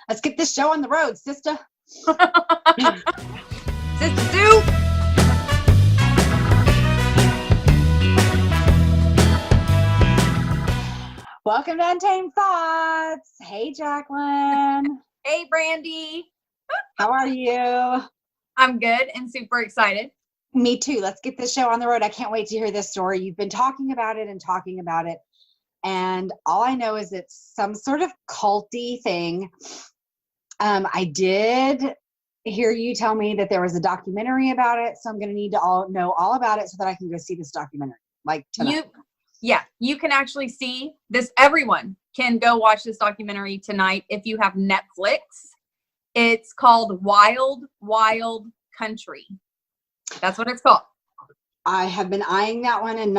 Let's get this show on the road, sister. Sister Sue. Welcome to Untamed Thoughts. Hey, Jacqueline. Hey, Brandy. How are you? I'm good and super excited. Me too. Let's get this show on the road. I can't wait to hear this story. You've been talking about it. And all I know is it's some sort of culty thing. I did hear you tell me that there was a documentary about it. So I'm going to need to know all about it so that I can go see this documentary. Like tonight. You can actually see this. Everyone can go watch this documentary tonight if you have Netflix. It's called Wild Wild Country. That's what it's called. I have been eyeing that one and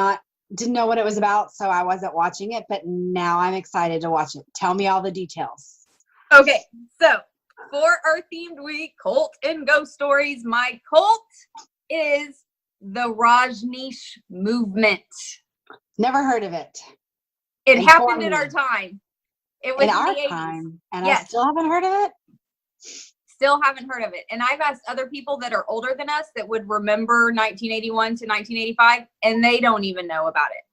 didn't know what it was about, so I wasn't watching it, but now I'm excited to watch it. Tell me all the details. Okay, so for our themed week, cult and ghost stories, my cult is the Rajneesh movement. Never heard of it. It happened in our time. It was in our the 80s. time, and yes. I still haven't heard of it. Still haven't heard of it. And I've asked other people that are older than us that would remember 1981 to 1985, and they don't even know about it.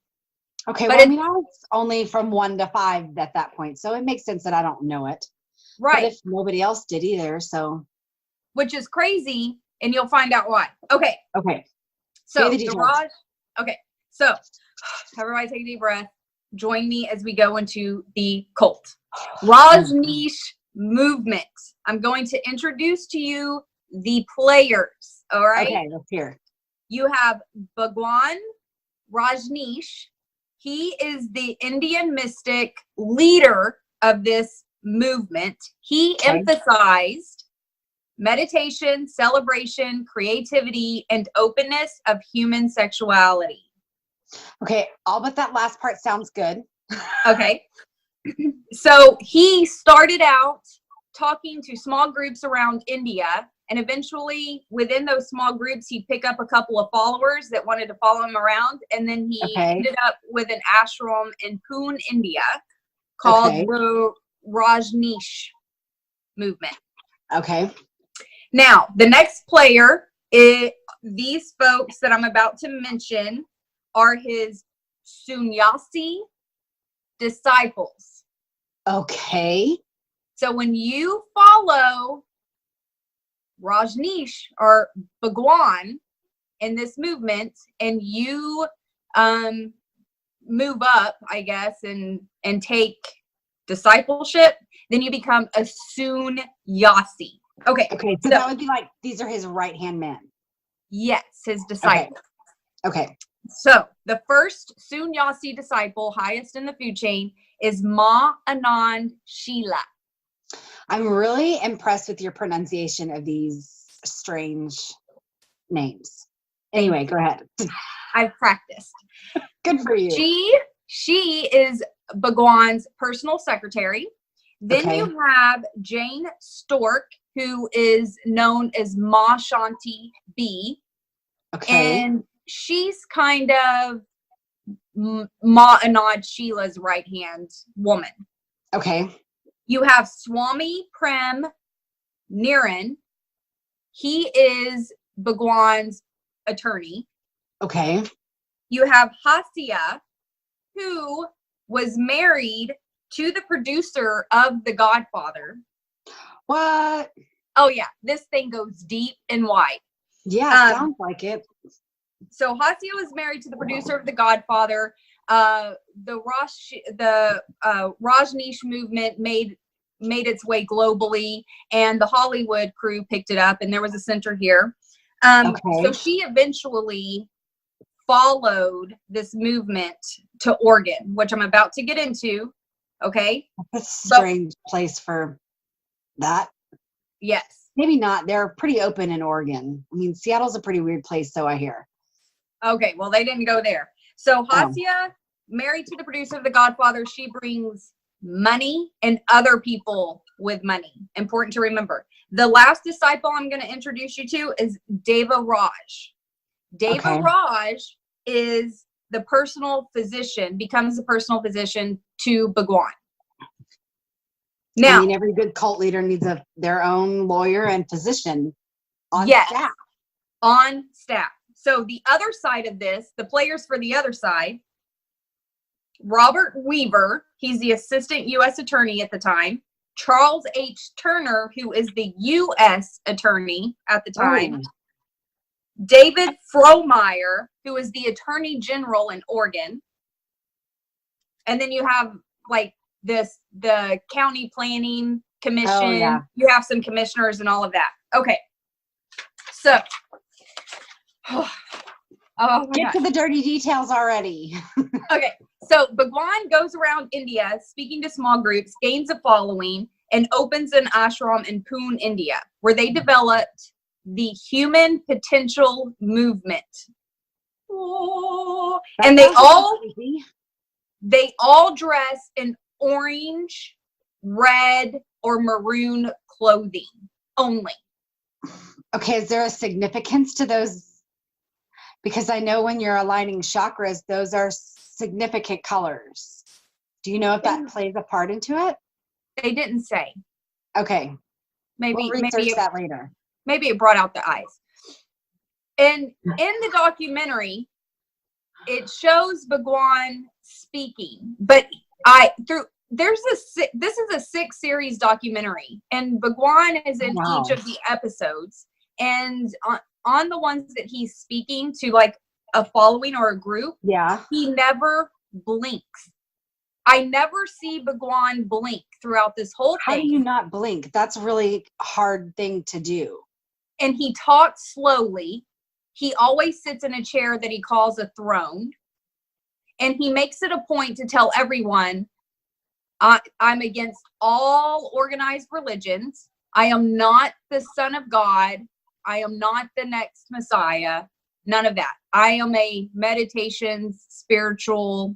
Okay, but well, I mean, I was only from 1 to 5 at that point, so it makes sense that I don't know it. Right. But if nobody else did either, so. Which is crazy, and you'll find out why. Okay. So so everybody take a deep breath. Join me as we go into the cult. Rajneesh movement. I'm going to introduce to you the players. All right. Okay, let's hear. You have Bhagwan Rajneesh. He is the Indian mystic leader of this movement. He emphasized meditation, celebration, creativity, and openness of human sexuality. Okay, all but that last part sounds good. Okay. So he started out talking to small groups around India, and eventually within those small groups, he'd pick up a couple of followers that wanted to follow him around. And then he ended up with an ashram in Pune, India called the Rajneesh movement. Okay. Now, the next player is these folks that I'm about to mention are his sannyasi disciples. Okay. So when you follow Rajneesh or Bhagwan in this movement and you move up, I guess, and take discipleship, then you become a sannyasi. Okay. So that would be like, these are his right-hand men. Yes, his disciples. Okay. So the first sannyasi disciple, highest in the food chain, is Ma Anand Sheela. I'm really impressed with your pronunciation of these strange names. Anyway, go ahead. I've practiced. Good for you. She is Bhagwan's personal secretary. Then you have Jane Stork, who is known as Ma Shanti B. Okay. And she's kind of Ma Anand Sheela's right-hand woman. Okay. You have Swami Prem Niran. He is Bhagwan's attorney. Okay. You have Hasya, who was married to the producer of The Godfather. What? Oh, yeah. This thing goes deep and wide. Yeah, sounds like it. So Hasya was married to the producer of The Godfather. The Rajneesh movement made its way globally, and the Hollywood crew picked it up, and there was a center here. So she eventually followed this movement to Oregon, which I'm about to get into. Okay. That's a strange place for that. Yes. Maybe not. They're pretty open in Oregon. I mean, Seattle's a pretty weird place, so I hear. Okay, well, they didn't go there. So Hasya, married to the producer of The Godfather, she brings money and other people with money. Important to remember. The last disciple I'm going to introduce you to is Deva Raj. Deva Raj is the personal physician, becomes the personal physician to Bhagwan. Now, I mean, every good cult leader needs their own lawyer and physician on staff. On staff. So the other side of this, the players for the other side, Robert Weaver, he's the assistant U.S. attorney at the time. Charles H. Turner, who is the U.S. attorney at the time. Oh. David Frohmeyer, who is the attorney general in Oregon. And then you have like the county planning commission. Oh, yeah. You have some commissioners and all of that. Okay. So, oh my Get God. to the dirty details already. Okay, so Bhagwan goes around India speaking to small groups, gains a following, and opens an ashram in Pune, India, where they developed the Human Potential Movement. Oh, and they all dress in orange, red, or maroon clothing only. Okay, is there a significance to those? Because I know when you're aligning chakras, those are significant colors. Do you know if that plays a part into it? They didn't say. Okay. We'll research that later. Maybe it brought out the eyes. And in the documentary, it shows Bhagwan speaking, but this is a 6-series documentary, and Bhagwan is in each of the episodes, and on the ones that he's speaking to, like a following or a group, he never blinks. I never see Bhagwan blink throughout this whole thing. How do you not blink? That's a really hard thing to do. And he talks slowly. He always sits in a chair that he calls a throne. And he makes it a point to tell everyone, I'm against all organized religions. I am not the Son of God. I am not the next Messiah. None of that. I am a meditation, spiritual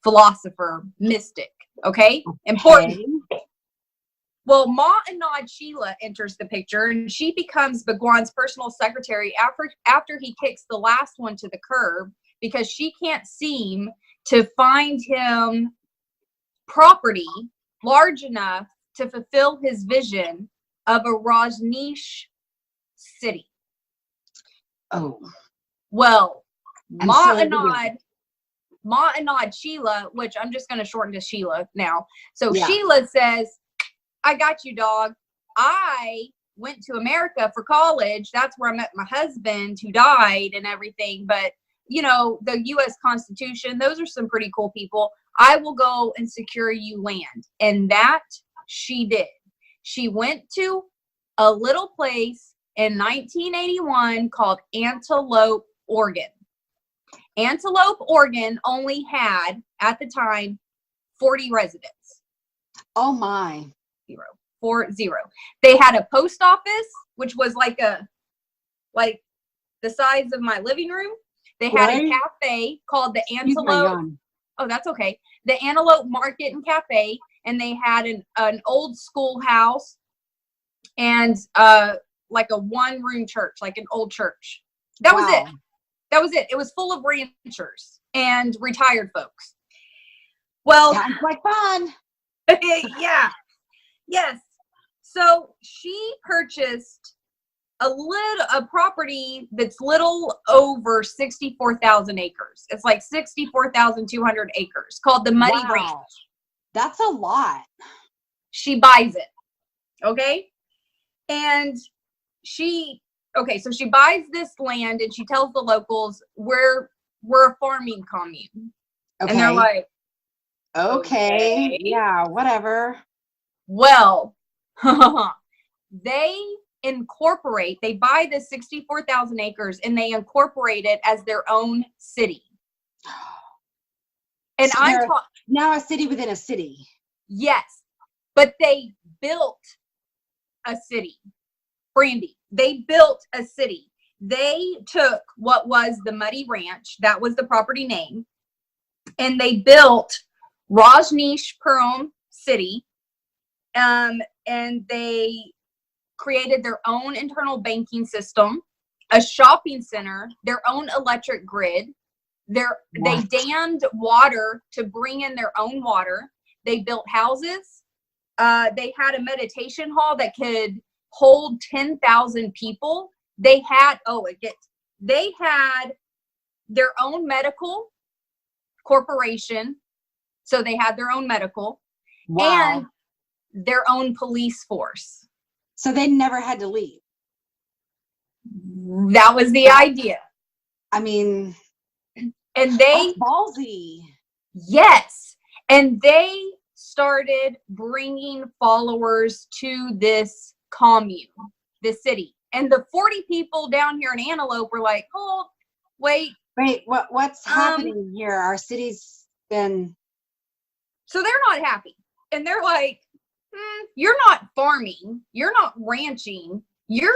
philosopher, mystic. Okay? Important. Well, Ma Anand Sheila enters the picture, and she becomes Bhagwan's personal secretary after he kicks the last one to the curb, because she can't seem to find him property large enough to fulfill his vision of a Rajneesh city. Oh. Well, Ma Anand Sheila, which I'm just going to shorten to Sheila now. So Sheila says, I got you, dog. I went to America for college. That's where I met my husband who died and everything. But, you know, the U.S. Constitution, those are some pretty cool people. I will go and secure you land. And that she did. She went to a little place in 1981 called Antelope, Oregon. Antelope, Oregon only had, at the time, 40 residents. Oh my. 40. They had a post office, which was like the size of my living room. They had a cafe called the Antelope. Oh, that's okay. The Antelope Market and Cafe, and they had an old schoolhouse and like a one-room church, like an old church. That was it. That was it. It was full of ranchers and retired folks. Well, sounds like fun. Yeah. Yes. So she purchased a property that's little over 64,000 acres. It's like 64,200 acres, called the Muddy Ranch. That's a lot. She buys it. Okay. And so she buys this land, and she tells the locals, we're a farming commune. Okay. And they're like, okay. Yeah, whatever. Well, they buy this 64,000 acres, and they incorporate it as their own city. And so I'm now a city within a city. Yes, but they built a city. Brandy, they built a city. They took what was the Muddy Ranch, that was the property name, and they built Rajneeshpuram City, and they created their own internal banking system, a shopping center, their own electric grid. They dammed water to bring in their own water. They built houses. They had a meditation hall that could hold 10,000 people. They had their own medical corporation. So they had their own medical and their own police force. So they never had to leave. That was the idea. I mean, and they that's ballsy. Yes. And they started bringing followers to this commune, this city. And the 40 people down here in Antelope were like, oh, wait, what's happening here? Our city's been. So they're not happy. And they're like, you're not farming. You're not ranching. You're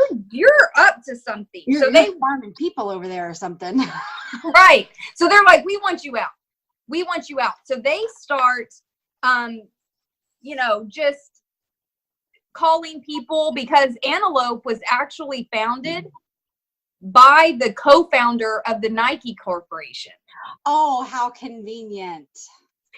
up to something. You're farming people over there or something. Right. So they're like, we want you out. We want you out. So they start, just calling people, because Antelope was actually founded by the co-founder of the Nike Corporation. Oh, how convenient.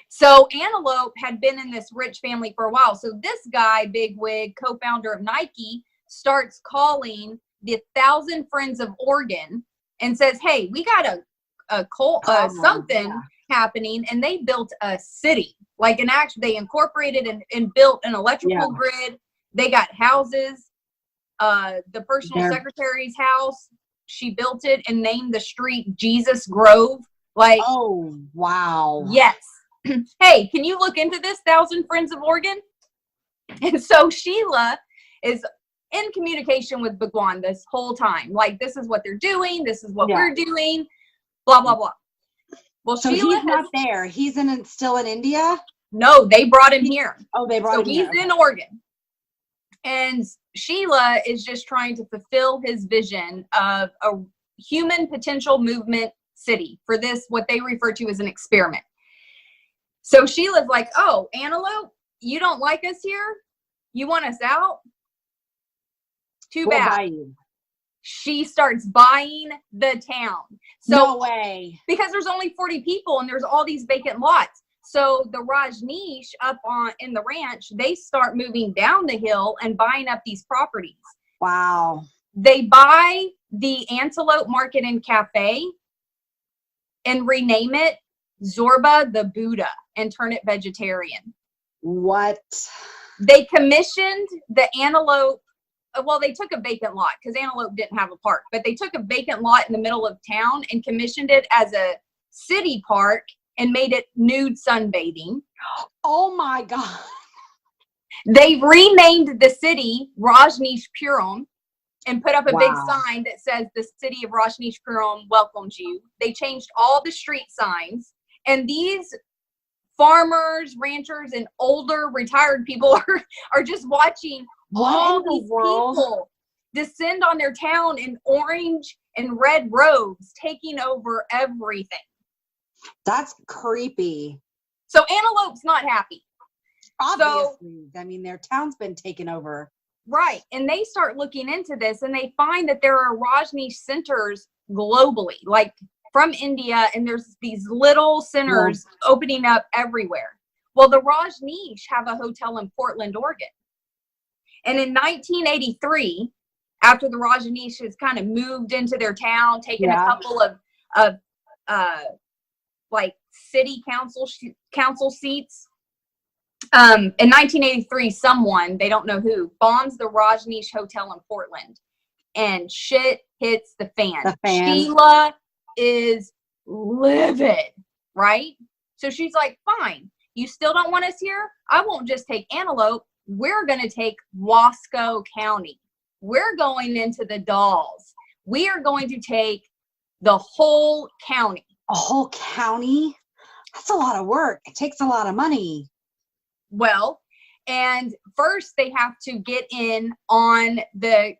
So Antelope had been in this rich family for a while. So this guy, bigwig, co-founder of Nike, starts calling the 1,000 Friends of Oregon and says, hey, we got something happening. And they built a city, they incorporated and built an electrical grid. They got houses. The personal secretary's house, she built it and named the street Jesus Grove. Oh, wow. Yes. Hey, can you look into this 1,000 Friends of Oregon? And so Sheila is in communication with Bhagwan this whole time. This is what they're doing. This is what we're doing. Blah, blah, blah. Well, so Sheila he's not there. He's still in India? No, they brought him here. Oh, they brought him here. So he's in Oregon. And Sheila is just trying to fulfill his vision of a human potential movement city for this, what they refer to as an experiment. So Sheila's like, oh, Antelope, you don't like us here? You want us out? Too bad. We'll buy you. She starts buying the town. So, no way. Because there's only 40 people and there's all these vacant lots. So the Rajneesh up in the ranch, they start moving down the hill and buying up these properties. Wow. They buy the Antelope Market and Cafe and rename it Zorba the Buddha and turn it vegetarian. What? They commissioned the Antelope. Well, they took a vacant lot because Antelope didn't have a park, but they took a vacant lot in the middle of town and commissioned it as a city park and made it nude sunbathing. Oh my God. They renamed the city Rajneeshpuram and put up a big sign that says the city of Rajneeshpuram welcomes you. They changed all the street signs, and these farmers, ranchers, and older retired people are just watching all these people descend on their town in orange and red robes, taking over everything. That's creepy. So Antelope's not happy. Obviously. I mean, their town's been taken over. Right. And they start looking into this and they find that there are Rajneesh centers globally, from India, and there's these little centers opening up everywhere. Well, the Rajneesh have a hotel in Portland, Oregon. And in 1983, after the Rajneesh has kind of moved into their town, taken a couple of city council seats, in 1983, someone, they don't know who, bombs the Rajneesh Hotel in Portland, and shit hits the fan. Sheila is livid, right? So she's like, fine, you still don't want us here? I won't just take Antelope. We're going to take Wasco County. We're going into the Dalles. We are going to take the whole county. A whole county? That's a lot of work. It takes a lot of money. Well, and first they have to get in on the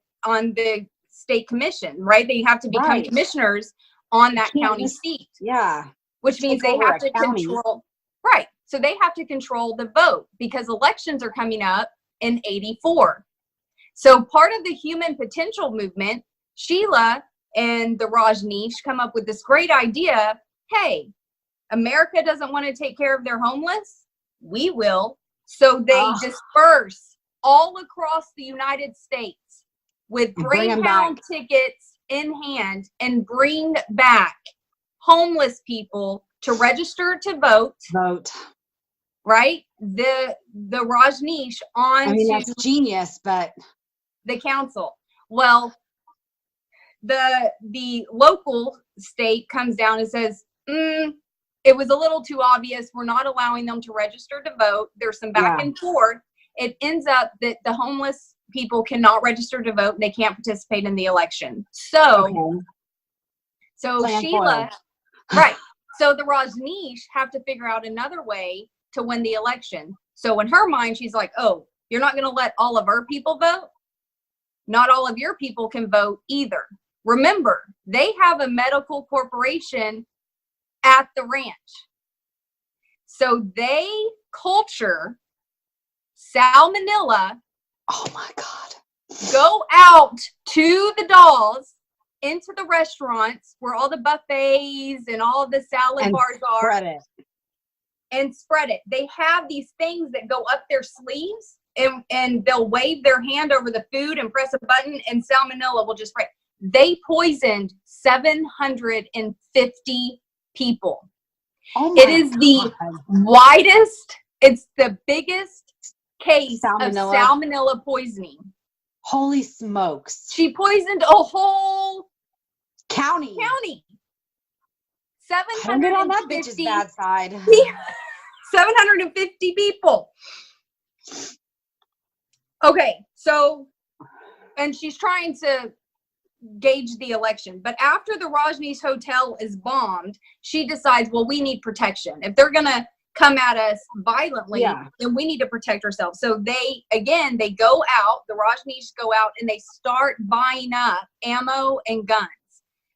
state commission, right? They have to become commissioners on that county seat. Yeah. Which means they have to control. Right. So they have to control the vote because elections are coming up in 84. So part of the human potential movement, Sheila and the Rajneesh come up with this great idea. Hey, America doesn't want to take care of their homeless. We will. So they disperse all across the United States with Greyhound tickets in hand and bring back homeless people to register to vote. Right? The Rajneesh on I mean, that's genius, but the council. Well, the local state comes down and says, it was a little too obvious. We're not allowing them to register to vote. There's some back and forth. It ends up that the homeless people cannot register to vote. They can't participate in the election. So Sheila, right. So the Rajneesh have to figure out another way to win the election. So in her mind, she's like, oh, you're not going to let all of our people vote? Not all of your people can vote either. Remember, they have a medical corporation at the ranch. So they culture salmonella. Oh my God. Go out to the dolls, into the restaurants where all the buffets and all the salad bars are. Spread it. They have these things that go up their sleeves and they'll wave their hand over the food and press a button and salmonella will just spread. They poisoned 750 people. It is the widest, it's the biggest case of salmonella poisoning. Holy smokes. She poisoned a whole county. 750 on that bitch's bad side. 750 people. Okay, so, and she's trying to gauge the election. But after the Rajneesh Hotel is bombed, she decides, well, we need protection. If they're going to come at us violently, then we need to protect ourselves. So they go out, the Rajneesh go out, and they start buying up ammo and guns.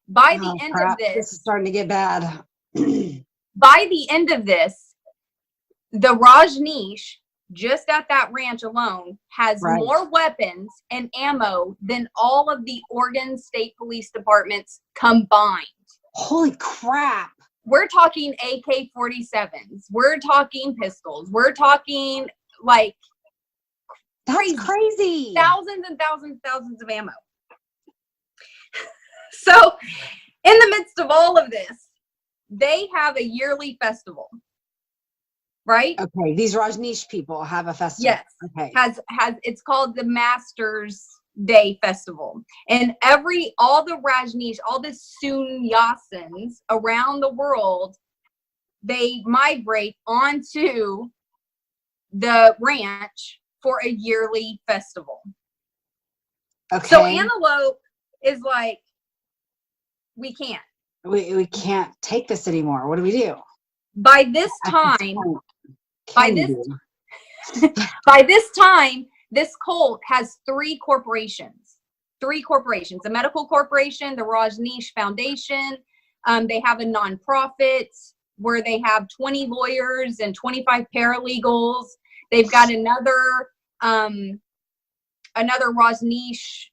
By the end of this is starting to get bad. By the end of this, the Rajneesh, just at that ranch alone, has more weapons and ammo than all of the Oregon State Police Departments combined. Holy crap. We're talking AK-47s. We're talking pistols. We're talking like crazy. Thousands and thousands and thousands of ammo. So in the midst of all of this, they have a yearly festival. Right? Okay. These Rajneesh people have a festival. Yes. Okay. It's called the Masters Day Festival. And all the Rajneesh, all the Sunnyasins around the world, they migrate onto the ranch for a yearly festival. Okay. So Antelope is like, we can't. We can't take this anymore. What do we do? By this time, this cult has three corporations, a medical corporation, the Rajneesh Foundation. They have a nonprofit where they have 20 lawyers and 25 paralegals. They've got another Rajneesh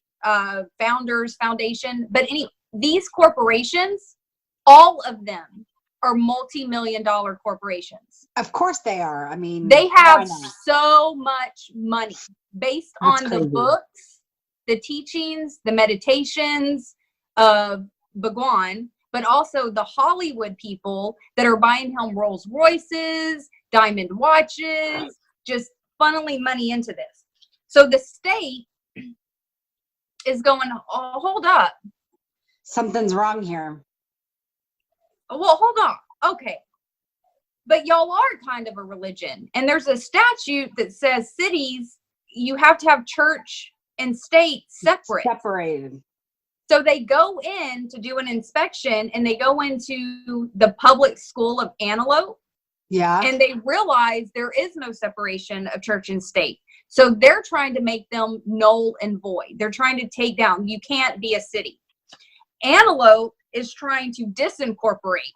Founders Foundation. But these corporations, all of them are multi-million-dollar corporations. Of course they are. I mean, they have so much money based on the books, the teachings, the meditations of Bhagwan, but also the Hollywood people that are buying him Rolls Royces, diamond watches, just funneling money into this. So the state is going, oh, hold up. Something's wrong here. Well, hold on. Okay. But y'all are kind of a religion. And there's a statute that says cities, you have to have church and state separated. So they go in to do an inspection and they go into the public school of Antelope. Yeah. And they realize there is no separation of church and state. So they're trying to make them null and void. They're trying to take down, you can't be a city. Antelope is trying to disincorporate.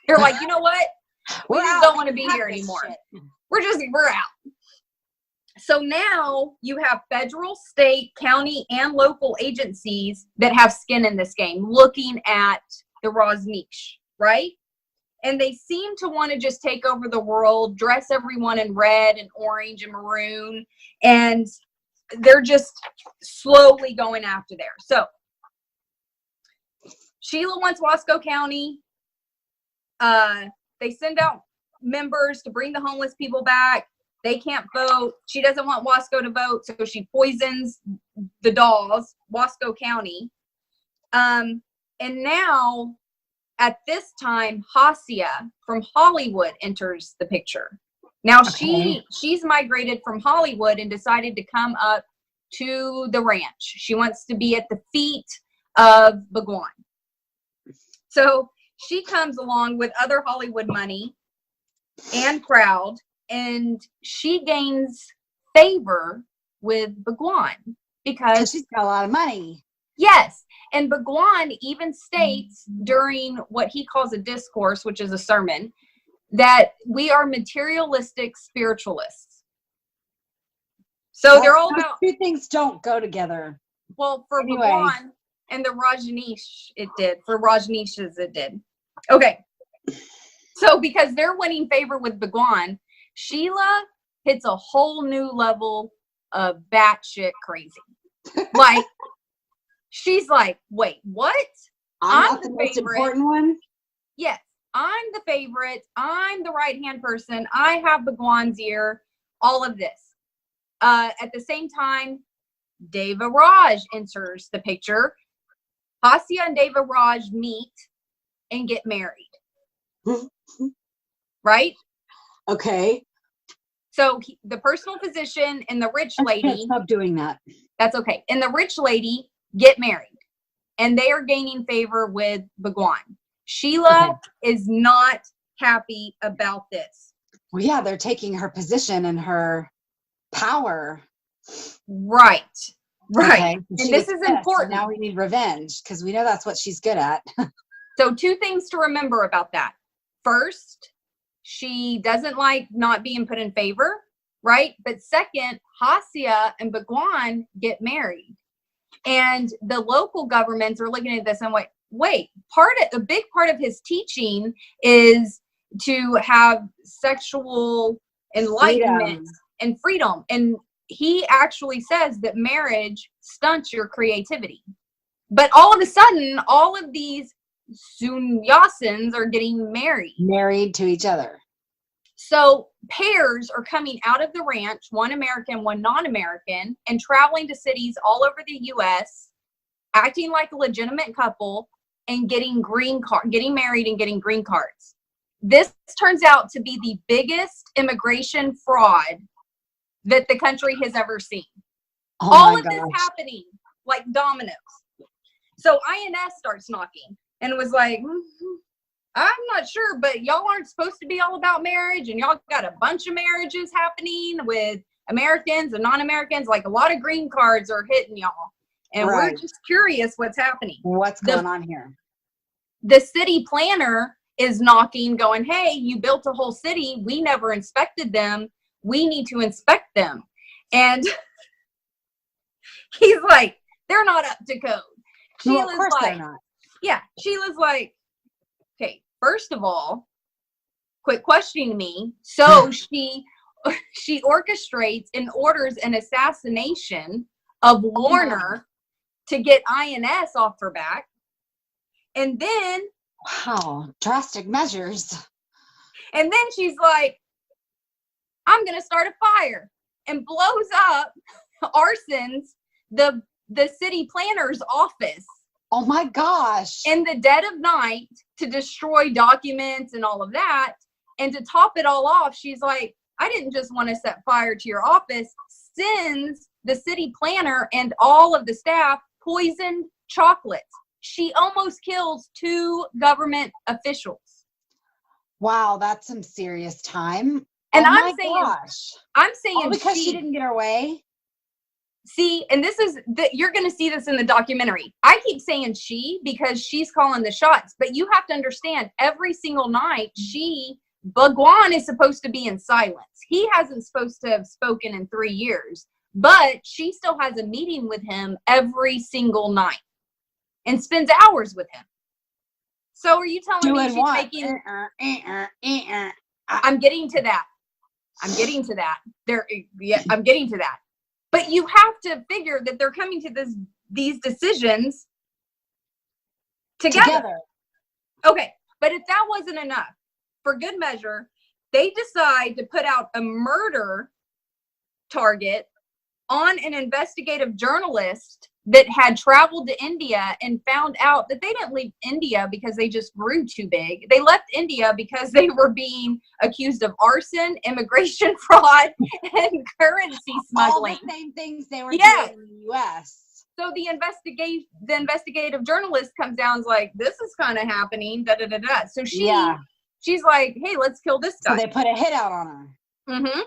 They're like, you know what? We just don't want to be here anymore. We're out. So now you have federal, state, county, and local agencies that have skin in this game looking at the Rajneesh, right? And they seem to want to just take over the world, dress everyone in red and orange and maroon. And they're just slowly going after there. So Sheila wants Wasco County. They send out members to bring the homeless people back. They can't vote. She doesn't want Wasco to vote, so she poisons the dolls, Wasco County. And now, at this time, Hasia from Hollywood enters the picture. Now, she's migrated from Hollywood and decided to come up to the ranch. She wants to be at the feet of Bhagwan. So she comes along with other Hollywood money and crowd, and she gains favor with Bhagwan because she's got a lot of money. Yes. And Bhagwan even states during what he calls a discourse, which is a sermon, that we are materialistic spiritualists. So they're all about... Two things don't go together. Well, for Bhagwan and the Rajneesh, it did. For Rajneesh's, it did. Okay. So because they're winning favor with Bhagwan, Sheila hits a whole new level of batshit crazy. Like, she's like, wait, what? I'm the most important one? Yes, I'm the favorite. I'm the right-hand person. I have Bhagwan's ear. All of this. At the same time, Deva Raj enters the picture. Hasia and Deva Raj meet and get married. Right? Okay. So the personal physician and the rich lady. Stop doing that. That's okay. And the rich lady get married. And they are gaining favor with Bhagwan. Sheila is not happy about this. Well, yeah, they're taking her position and her power. Right. Right. Okay. And this is important. Now we need revenge because we know that's what she's good at. So 2 things to remember about that. First, she doesn't like not being put in favor, right? But second, Hasia and Bhagwan get married. And the local governments are looking at this and wait, a big part of his teaching is to have sexual enlightenment and freedom. And he actually says that marriage stunts your creativity. But all of a sudden, all of these sannyasins are getting married to each other. So pairs are coming out of the ranch, one American, one non-American, and traveling to cities all over the U.S., acting like a legitimate couple and getting married and getting green cards. This turns out to be the biggest immigration fraud that the country has ever seen. All of this happening like dominoes. So INS starts knocking and was like, I'm not sure, but y'all aren't supposed to be all about marriage, and y'all got a bunch of marriages happening with Americans and non-Americans. Like, a lot of green cards are hitting y'all. And we're just curious what's happening. What's going on here? The city planner is knocking, going, hey, you built a whole city. We never inspected them. We need to inspect them. And he's like, they're not up to code. Well, of course they're not. Yeah, Sheila's like, okay, first of all, quit questioning me. So she orchestrates and orders an assassination of Warner to get INS off her back. And then, wow, drastic measures. And then she's like, I'm going to start a fire, and blows up, arsons the city planner's office. Oh my gosh. In the dead of night to destroy documents and all of that. And to top it all off, she's like, I didn't just want to set fire to your office, sends the city planner and all of the staff poisoned chocolates. She almost kills 2 government officials. Wow, that's some serious time. And I'm saying all because she didn't get her way. See, and this is you're going to see this in the documentary. I keep saying she because she's calling the shots, but you have to understand, every single night Bhagwan is supposed to be in silence. He hasn't supposed to have spoken in 3 years, but she still has a meeting with him every single night and spends hours with him. So are you telling me she's what? making? I'm getting to that. I'm getting to that. I'm getting to that. But you have to figure that they're coming to these decisions together. Okay, but if that wasn't enough, for good measure, they decide to put out a murder target on an investigative journalist that had traveled to India and found out that they didn't leave India because they just grew too big. They left India because they were being accused of arson, immigration fraud, and currency smuggling. All the same things they were doing in the U.S. So the investigative journalist comes down and is like, this is kind of happening, da da da da. So she's like, hey, let's kill this guy. So they put a hit out on her. Mm-hmm.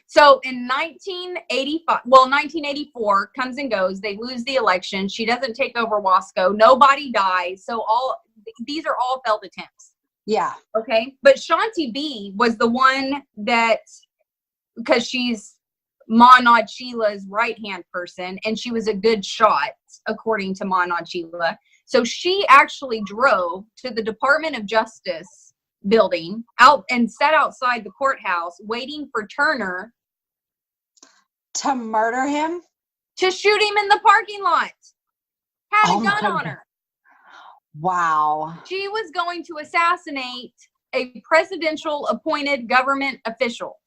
So in 1984 comes and goes. They lose the election. She doesn't take over Wasco. Nobody dies. So these are all failed attempts. Yeah. Okay. But Shanti B was the one that, because she's Manad Sheila's right-hand person, and she was a good shot, according to Manad Sheila. So she actually drove to the Department of Justice building out and sat outside the courthouse waiting for Turner to murder him, to shoot him in the parking lot. Had a gun on her. Wow. She was going to assassinate a presidential appointed government official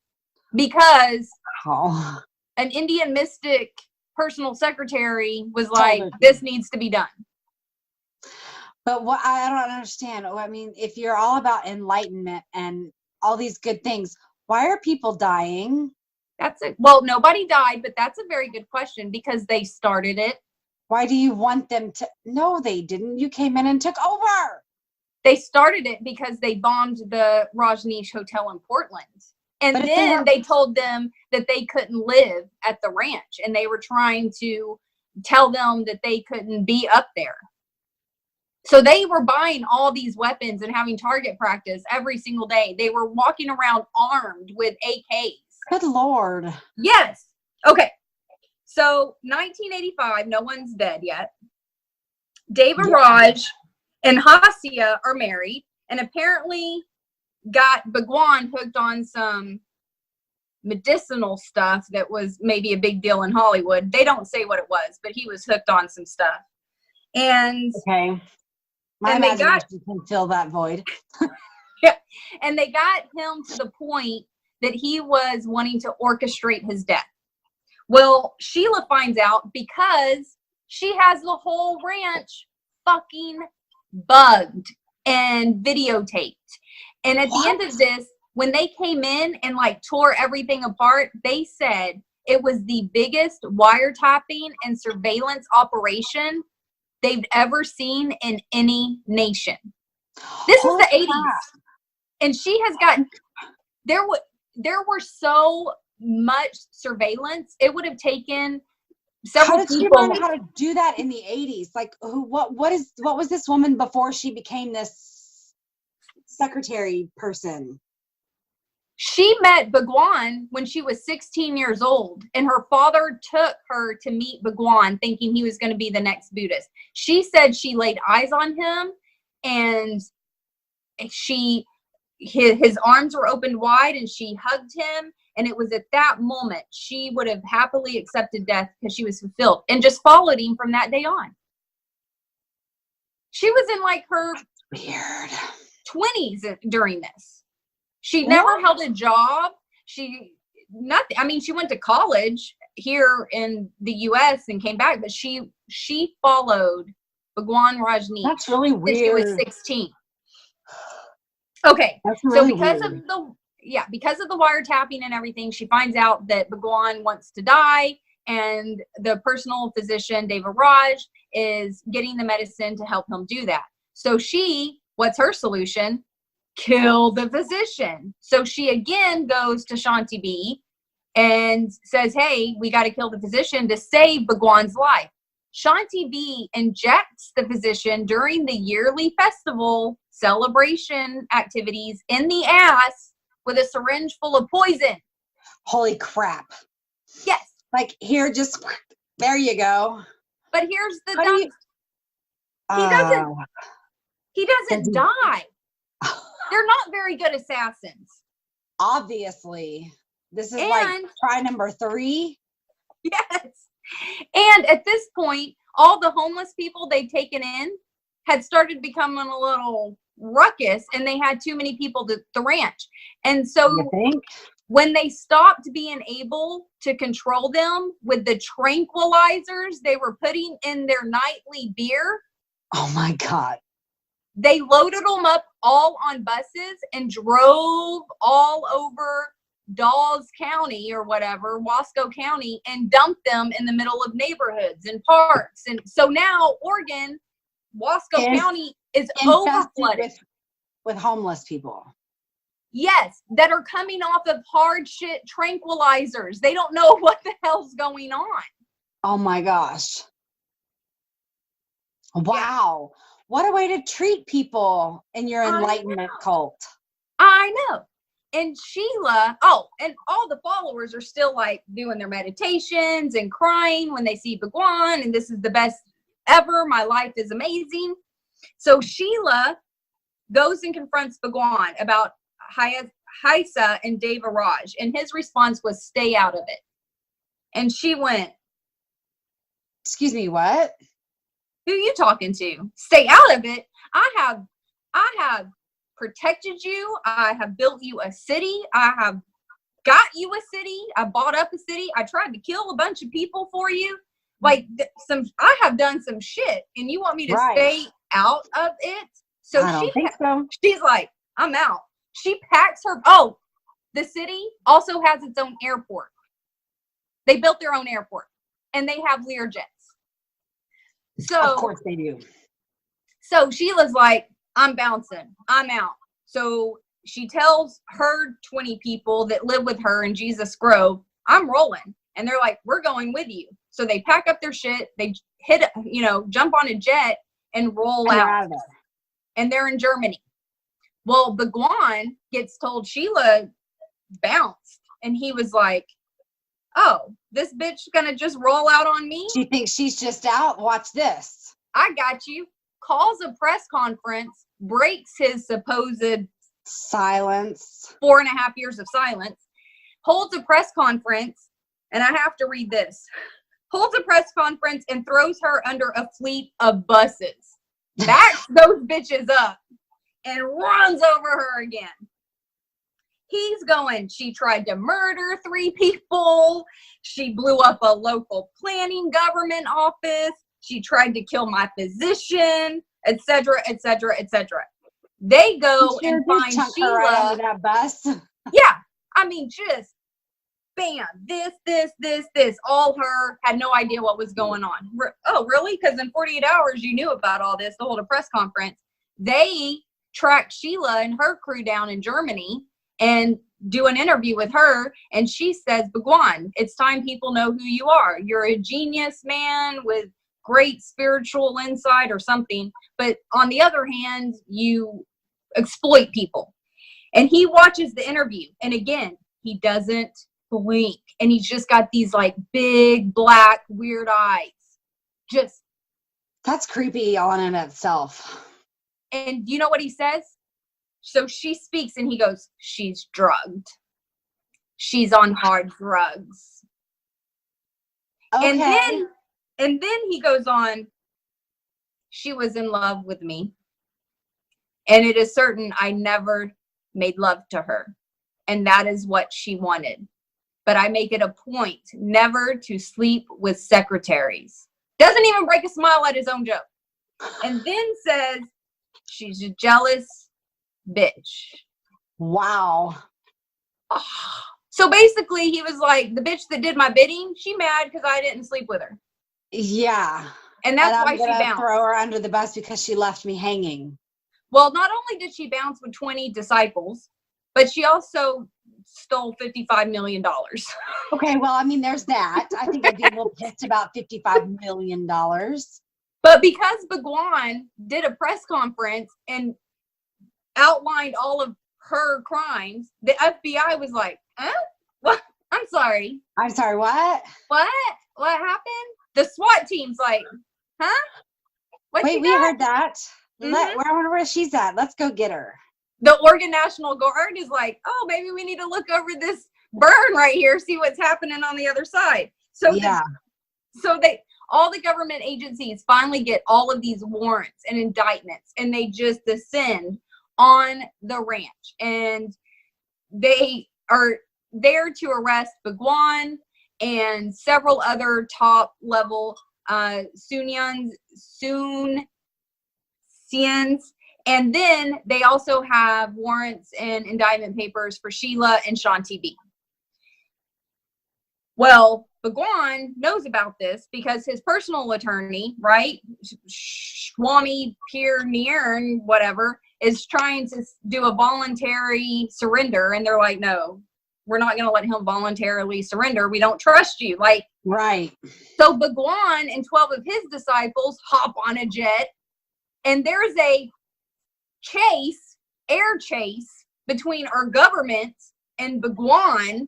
because an Indian mystic personal secretary was like, this needs to be done. But what I don't understand, I mean, if you're all about enlightenment and all these good things, why are people dying? Well, nobody died, but that's a very good question because they started it. Why do you want them to? No, they didn't. You came in and took over. They started it because they bombed the Rajneesh Hotel in Portland. And then they told them that they couldn't live at the ranch, and they were trying to tell them that they couldn't be up there. So they were buying all these weapons and having target practice every single day. They were walking around armed with AKs. Good Lord. Yes. Okay. So 1985, no one's dead yet. Deva Raj and Hassia are married and apparently got Bhagwan hooked on some medicinal stuff that was maybe a big deal in Hollywood. They don't say what it was, but he was hooked on some stuff. And okay. My imagination can fill that void. Yeah. And they got him to the point that he was wanting to orchestrate his death. Well, Sheila finds out because she has the whole ranch fucking bugged and videotaped. And at the end of this, when they came in and like tore everything apart, they said it was the biggest wiretapping and surveillance operation they've ever seen in any nation. This is the 80s. And she has gotten, there were so much surveillance, it would have taken several people. How did she learn how to do that in the 80s? Like, what was this woman before she became this secretary person? She met Bhagwan when she was 16 years old, and her father took her to meet Bhagwan thinking he was going to be the next Buddhist. She said she laid eyes on him, and his arms were opened wide, and she hugged him, and it was at that moment she would have happily accepted death because she was fulfilled, and just followed him from that day on. She was in like her 20s during this. She never held a job. She went to college here in the US and came back, but she followed Bhagwan Rajneesh. That's really weird. Since she was 16. Okay. That's really so because weird. because of the wiretapping and everything, she finds out that Bhagwan wants to die, and the personal physician, Deva Raj, is getting the medicine to help him do that. So what's her solution? Kill the physician. So she again goes to Shanti B and says, hey, we got to kill the physician to save Bhagwan's life. Shanti B injects the physician during the yearly festival celebration activities in the ass with a syringe full of poison. Holy crap. Yes. Like, here, just, there you go. But here's the dumb. He doesn't. He doesn't die. They're not very good assassins. Obviously. This is like try number 3. Yes. And at this point, all the homeless people they'd taken in had started becoming a little ruckus, and they had too many people at the ranch. And so when they stopped being able to control them with the tranquilizers they were putting in their nightly beer. Oh my God. They loaded them up all on buses and drove all over Dawes County or whatever, Wasco County, and dumped them in the middle of neighborhoods and parks. And so now Oregon, Wasco County is overflooded with homeless people. Yes, that are coming off of hard shit tranquilizers. They don't know what the hell's going on. Oh my gosh. Wow. What a way to treat people in your enlightenment cult. I know. And Sheila, and all the followers are still like doing their meditations and crying when they see Bhagwan, and this is the best ever. My life is amazing. So Sheila goes and confronts Bhagwan about Haisa and Deva Raj, and his response was, stay out of it. And she went, excuse me, what? Who are you talking to? Stay out of it. I have protected you. I have built you a city. I have got you a city. I bought up a city. I tried to kill a bunch of people for you. Like I have done some shit, and you want me to stay out of it? So I don't think so. She's like, I'm out. She packs her. The city also has its own airport. They built their own airport, and they have Lear jets. So of course they do. So Sheila's like, I'm bouncing. I'm out. So she tells her 20 people that live with her in Jesus Grove, I'm rolling. And they're like, we're going with you. So they pack up their shit. They jump on a jet and roll out. And they're in Germany. Well, Bhagwan gets told Sheila bounced. And he was like, oh, this bitch gonna just roll out on me? She thinks she's just out. Watch this. I got you. Calls a press conference, breaks his supposed silence, 4.5 years of silence, holds a press conference, and I have to read this. Holds a press conference and throws her under a fleet of buses. Backs those bitches up and runs over her again. He's going, she tried to murder 3 people. She blew up a local planning government office. She tried to kill my physician, etc., etc., etc. They go and find Sheila. Right under that bus. Yeah. I mean, just bam, this, all her, had no idea what was going on. Oh, really? Because in 48 hours, you knew about all this to hold a press conference. They tracked Sheila and her crew down in Germany and do an interview with her. And she says, Bhagwan, it's time people know who you are. You're a genius man with great spiritual insight or something. But on the other hand, you exploit people. And he watches the interview. And again, he doesn't blink. And he's just got these like big, black, weird eyes. Just. That's creepy all in and of itself. And you know what he says? So she speaks and he goes, she's drugged. She's on hard drugs. Okay. And then he goes on, she was in love with me. And it is certain I never made love to her. And that is what she wanted. But I make it a point never to sleep with secretaries. Doesn't even break a smile at his own joke. And then says, she's a jealous bitch. Wow. So basically he was like, the bitch that did my bidding, she mad because I didn't sleep with her. Yeah. And that's why she bounced. Throw her under the bus because she left me hanging. Well, not only did she bounce with 20 disciples, but she also stole $55 million. Okay, well, I mean, there's that. I think I'd be a little pissed about $55 million. But because Bhagwan did a press conference and outlined all of her crimes, the FBI was like, huh? What? I'm sorry. I'm sorry, what? What? What happened? The SWAT team's like, huh? Wait, we heard that. I wonder where she's at. Let's go get her. The Oregon National Guard is like, oh, maybe we need to look over this burn right here, see what's happening on the other side. So yeah. All the government agencies finally get all of these warrants and indictments, and they just descend on the ranch. And they are there to arrest Bhagwan and several other top level Soonians. And then they also have warrants and indictment papers for Sheila and Shanti B. Well, Bhagwan knows about this because his personal attorney, right, Swami Peer Niern, whatever, is trying to do a voluntary surrender. And they're like, no, we're not going to let him voluntarily surrender. We don't trust you. Like, right. So Bhagwan and 12 of his disciples hop on a jet, and there's a air chase between our government and Bhagwan,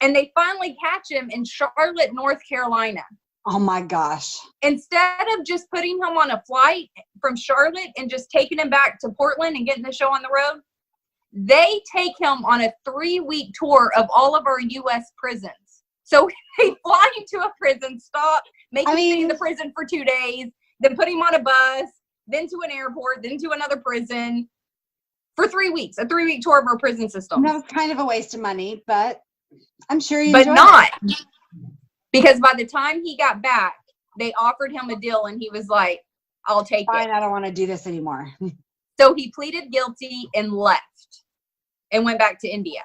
and they finally catch him in Charlotte, North Carolina. Oh my gosh. Instead of just putting him on a flight from Charlotte and just taking him back to Portland and getting the show on the road, they take him on a 3-week tour of all of our U.S. prisons. So they fly him to a prison, stop, make him stay in the prison for 2 days, then put him on a bus, then to an airport, then to another prison for 3 weeks, a 3-week tour of our prison system. That was kind of a waste of money, but I'm sure you But enjoyed not. it. Because by the time he got back, they offered him a deal and he was like, I'll take Fine, it. I don't want to do this anymore. So he pleaded guilty and left and went back to India.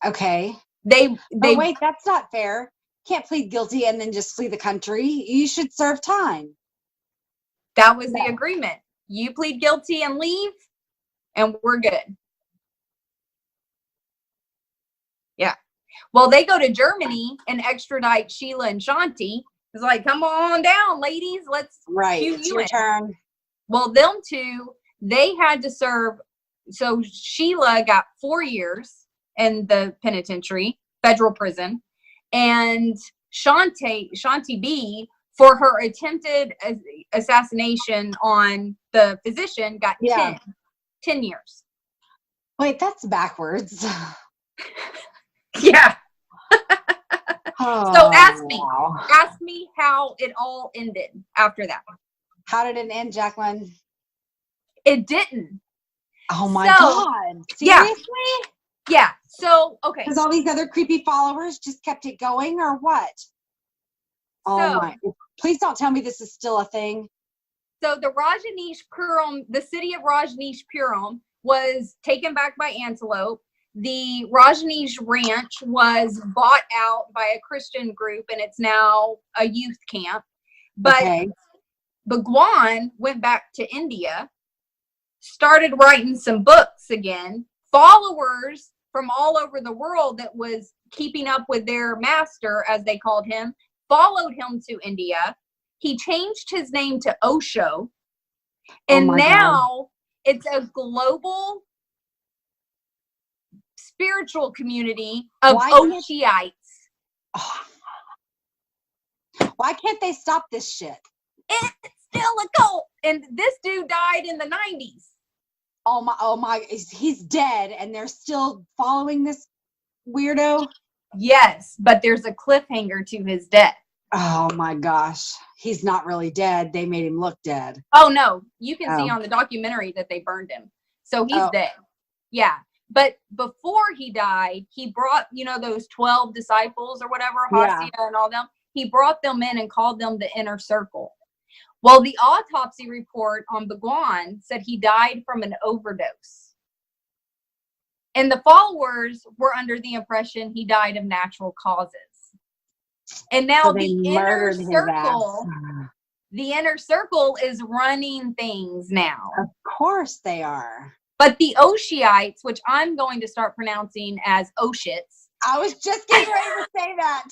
Okay. They wait, that's not fair. Can't plead guilty and then just flee the country. You should serve time. That was the agreement. You plead guilty and leave, and we're good. Yeah. Well, they go to Germany and extradite Sheila and Shanti. It's like, come on down, ladies. Let's cue you in. Turn. Well, them two, they had to serve. So Sheila got 4 years in the penitentiary, federal prison, and Shanti B, for her attempted assassination on the physician, got 10 years. Wait, that's backwards. Yeah. Oh, so ask me how it all ended after that. How did it end, Jacqueline? It didn't. Oh my God. Seriously? Yeah. So, okay. Because all these other creepy followers just kept it going, or what? Oh my. Please don't tell me this is still a thing. So the Rajneeshpuram, the city of Rajneeshpuram, was taken back by Antelope. The Rajneesh Ranch was bought out by a Christian group, and it's now a youth camp. But Bhagwan went back to India, started writing some books again. Followers from all over the world that was keeping up with their master, as they called him, followed him to India. He changed his name to Osho. And now it's a global spiritual community of Oshiites. Why can't they stop this shit? It's still a cult. And this dude died in the 90s. Oh my, he's dead and they're still following this weirdo? Yes, but there's a cliffhanger to his death. Oh my gosh. He's not really dead. They made him look dead. Oh no, you can see on the documentary that they burned him. So he's dead. Yeah. But before he died, he brought, those 12 disciples or whatever, Hasya and all them. He brought them in and called them the inner circle. Well, the autopsy report on Bhagwan said he died from an overdose. And the followers were under the impression he died of natural causes. And now the inner circle is running things now. Of course they are. But the Oshiites, which I'm going to start pronouncing as Oshits. I was just getting ready to say that.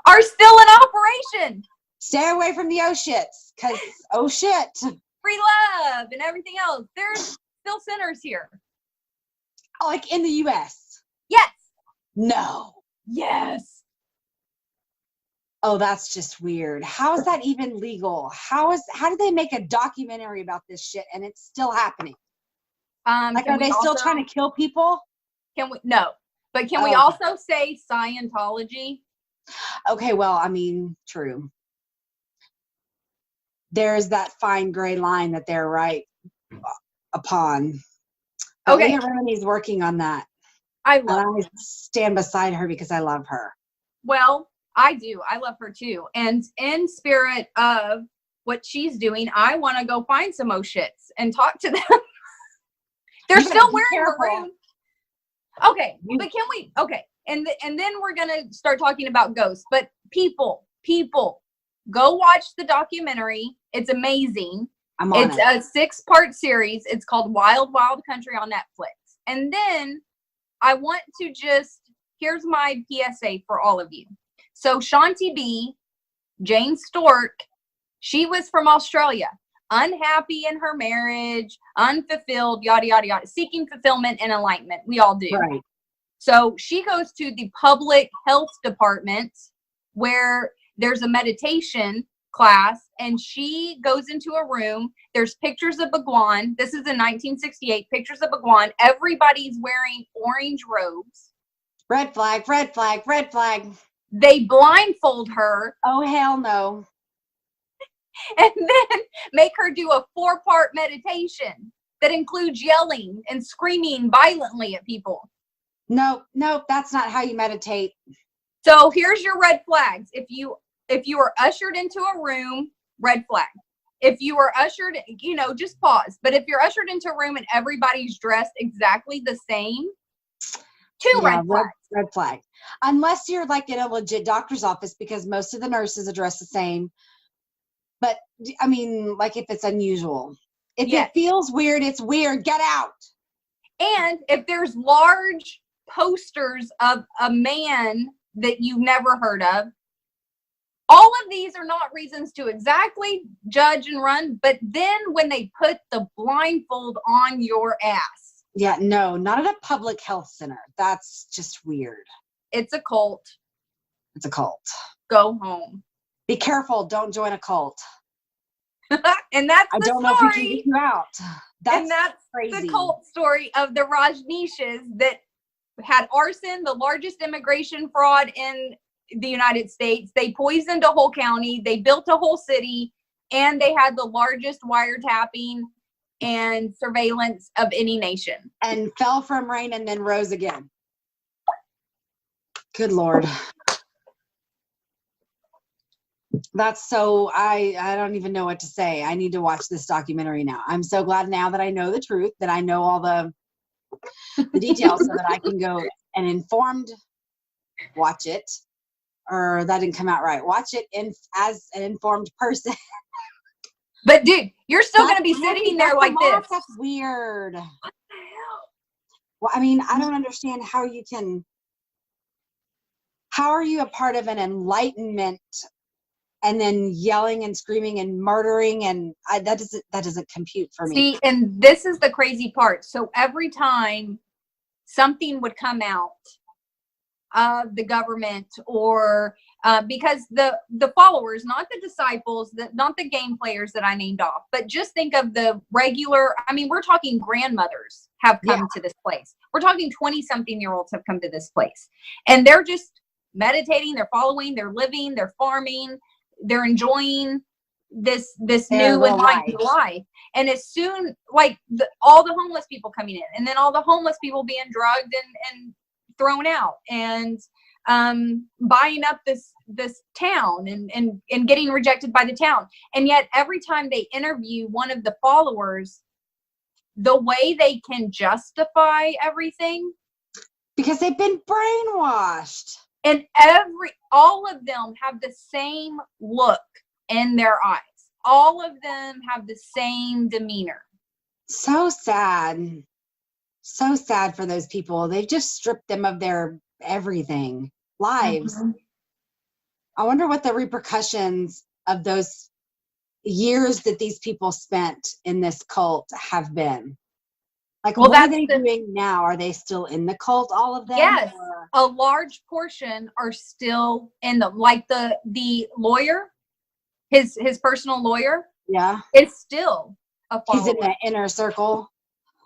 Are still in operation. Stay away from the Oshits, because oh shit. Free love and everything else. There's still sinners here. Like in the U.S.? Yes. No. Yes. Oh, that's just weird. How is that even legal? How did they make a documentary about this shit and it's still happening? Like, Can are we they still also, trying to kill people? can we, no, but can we Oh, also say Scientology? okay. Well, I mean, true. There's that fine gray line that they're right upon. But Okay, Leah Remini's working on that. I And love I stand beside her because I love her. Well, I do. I love her too. And in spirit of what she's doing, I want to go find some Mo shits and talk to them. They're You better still be wearing careful. maroon. Okay, but can we? Okay, and then we're gonna start talking about ghosts. But people, go watch the documentary. It's amazing. I'm on It's it. a 6-part series. It's called Wild Wild Country on Netflix. And then I want to just, here's my PSA for all of you. So Shanti B, Jane Stork, she was from Australia, unhappy in her marriage, unfulfilled, yada, yada, yada, seeking fulfillment and enlightenment. We all do. Right. So she goes to the public health department where there's a meditation class, and she goes into a room. There's pictures of Bhagwan. This is in 1968, pictures of Bhagwan. Everybody's wearing orange robes. Red flag, red flag, red flag. They blindfold her. Oh, hell no. And then make her do a 4-part meditation that includes yelling and screaming violently at people. Nope, that's not how you meditate. So here's your red flags. If you are ushered into a room, red flag. If you are ushered, just pause. But if you're ushered into a room and everybody's dressed exactly the same, red flags. Red flag. Unless you're like in a legit doctor's office, because most of the nurses are dressed the same. But I mean, like, if it's unusual, if it feels weird, it's weird. Get out. And if there's large posters of a man that you've never heard of, all of these are not reasons to exactly judge and run. But then when they put the blindfold on your ass. Yeah, no, not at a public health center. That's just weird. It's a cult. It's a cult. Go home. Be careful. Don't join a cult. And that's I the don't story. know if we can get you out. That's crazy. The cult story of the Rajneeshs that had arson, the largest immigration fraud in the United States. They poisoned a whole county. They built a whole city, and they had the largest wiretapping and surveillance of any nation. And fell from rain and then rose again. Good Lord. That's so, I don't even know what to say. I need to watch this documentary now. I'm so glad now that I know the truth, that I know all the details, so that I can go and watch it. Or that didn't come out right. Watch it as an informed person. But dude, you're still going to be sitting there like this. That's weird. What the hell? Well, I mean, I don't understand how are you a part of an enlightenment and then yelling and screaming and murdering, and that doesn't compute for me. See, and this is the crazy part. So every time something would come out of the government, or because the followers, not the disciples, not the game players that I named off, but just think of the regular, I mean, we're talking grandmothers have come to this place. We're talking 20-something-year-olds have come to this place, and they're just meditating, they're following, they're living, they're farming, they're enjoying this new enlightened life. And as soon, like all the homeless people coming in, and then all the homeless people being drugged and thrown out, and buying up this town and getting rejected by the town. And yet every time they interview one of the followers, the way they can justify everything, because they've been brainwashed. And all of them have the same look in their eyes. All of them have the same demeanor. So sad. So sad for those people. They've just stripped them of their everything, lives. Mm-hmm. I wonder what the repercussions of those years that these people spent in this cult have been. Like, Well, what are that's they doing now? Are they still in the cult, all of them? Yes, or- a large portion are still in the, like the lawyer, his personal lawyer Yeah. is still a He's in follower the inner circle.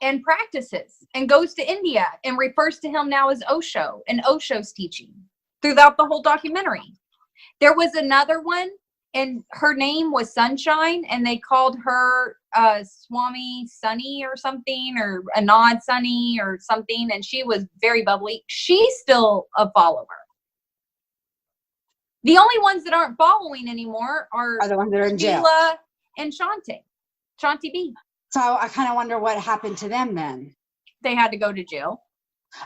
and practices and goes to India and refers to him now as Osho and Osho's teaching throughout the whole documentary. There was another one, and her name was Sunshine, and they called her Swami Sunny or something, or Anand Sunny or something, and she was very bubbly. She's still a follower. The only ones that aren't following anymore are the ones that are in jail. Sheila and Shanti B. So I kind of wonder what happened to them then. They had to go to jail.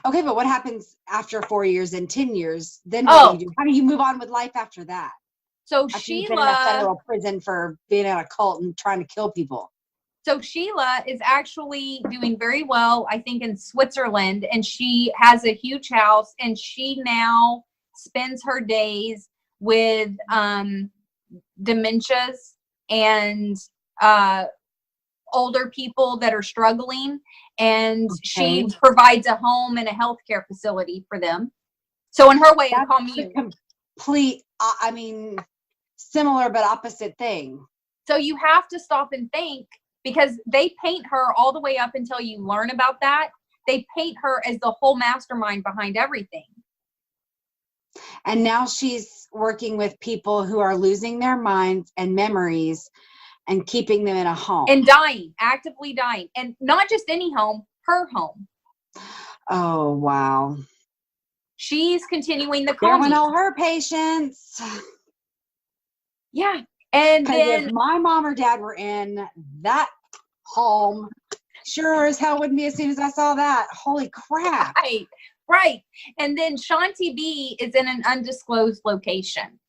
Okay, but what happens after 4 years and 10 years? Then Oh. what do you do? How do you move on with life after that? So After you've been in a Sheila, federal prison for being in a cult and trying to kill people. so Sheila is actually doing very well, I think, in Switzerland, and she has a huge house, and she now spends her days with dementias and older people that are struggling, and she Okay. provides a home and a healthcare facility for them. So in her way, a commune. Complete, I mean, similar but opposite thing. So you have to stop and think, because they paint her all the way up until you learn about that. They paint her as the whole mastermind behind everything. And now she's working with people who are losing their minds and memories and keeping them in a home. And dying, actively dying. And not just any home, her home. Oh, wow. She's continuing the There commune. went all her patients. Yeah. And then if my mom or dad were in that home, sure as hell wouldn't be as soon as I saw that. Holy crap. Right. And then Shanti B is in an undisclosed location.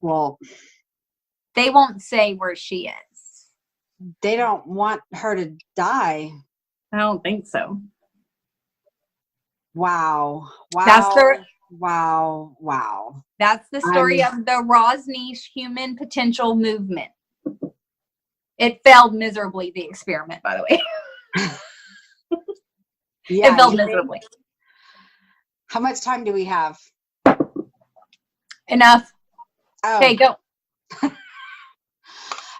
Well, they won't say where she is. They don't want her to die. I don't think so. Wow. That's That's the story of the Rosnish Human Potential Movement. It failed miserably, the experiment, by the way. Yeah, it failed miserably. How much time do we have? Enough. Oh. Okay, go.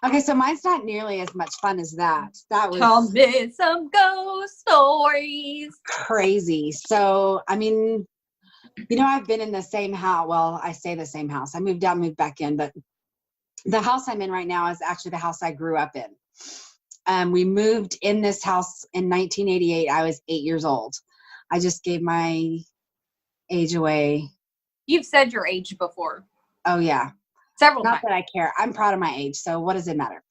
Okay, so mine's not nearly as much fun as that. That was Tell me some ghost stories. Crazy. So, I mean, I've been in the same house. Well, I say the same house. I moved out, moved back in, but the house I'm in right now is actually the house I grew up in. We moved in this house in 1988. I was 8 years old. I just gave my age away. You've said your age before. Oh, yeah. Several Not times. that I care. I'm proud of my age. So what does it matter?